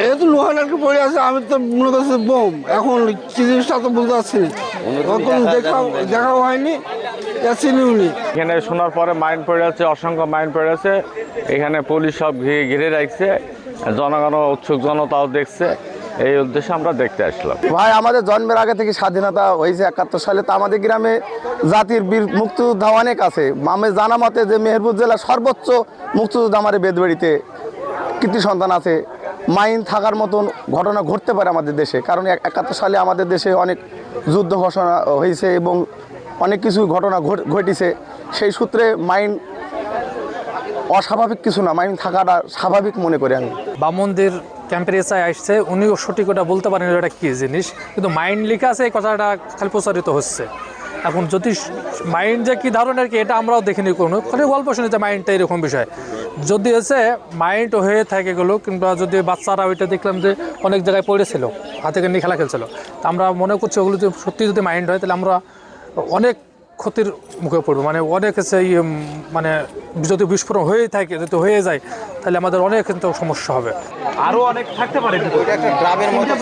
এই তো লোহা নাকি পড়ে আছে, আমি তো মনে করছি বোম। এখন কি জিনিসটা তো বুঝতে পারছি না, দেখাও হয়নি, চিনিওনি। এখানে শোনার পরে মাইন পড়ে আছে, অসংখ্য মাইন পড়ে আছে। এখানে পুলিশ সব ঘিরে রাখছে, জনগণ উৎসুক জনতাও দেখছে। এই উদ্দেশ্যে আমরা দেখতে আসলাম। ভাই, আমাদের জন্মের আগে থেকে স্বাধীনতা হয়েছে 71 সালে। তো আমাদের গ্রামে জাতির বীর মুক্তিযোদ্ধা অনেক আছে। আমি জানা মতে যে মেহেরপুর জেলার সর্বোচ্চ মুক্তিযোদ্ধা আমার বেদবাড়িতে কৃতি সন্তান আছে। মাইন থাকার মতন ঘটনা ঘটতে পারে আমাদের দেশে, কারণ 71 সালে আমাদের দেশে অনেক যুদ্ধ ঘোষণা হয়েছে এবং অনেক কিছু ঘটনা ঘটেছে। সেই সূত্রে মাইন অস্বাভাবিক কিছু না, মাইন থাকাটা স্বাভাবিক মনে করি আমি। বামনদের ক্যাম্পের এসআই আসছে, উনিও সঠিক ওটা বলতে পারেন এটা কী জিনিস, কিন্তু মাইন্ড লেখা আছে এই কথাটা খালি প্রচারিত হচ্ছে। এখন যদি মাইন্ড যে কী ধরনের কি এটা আমরাও দেখিনি, কোনো খালি গল্প শুনি যে মাইন্ডটা এরকম বিষয়। যদি এসে মাইন্ড হয়ে থাকে গেলো, কিংবা যদি বাচ্চারা ওইটা দেখলাম যে অনেক জায়গায় পড়েছিল, হাতে নিয়ে খেলা খেলছিল, তা আমরা মনে করছি ওগুলো যদি সত্যি যদি মাইন্ড হয় তাহলে আমরা অনেক ক্ষতির মুখে পড়বো। মানে অনেক সেই মানে যদি বিস্ফোরণ হয়েই থাকে, যদি হয়ে যায় তাহলে আমাদের অনেক কিন্তু সমস্যা হবে। আরো অনেক থাকতে পারে। একটা গ্রামের মধ্যে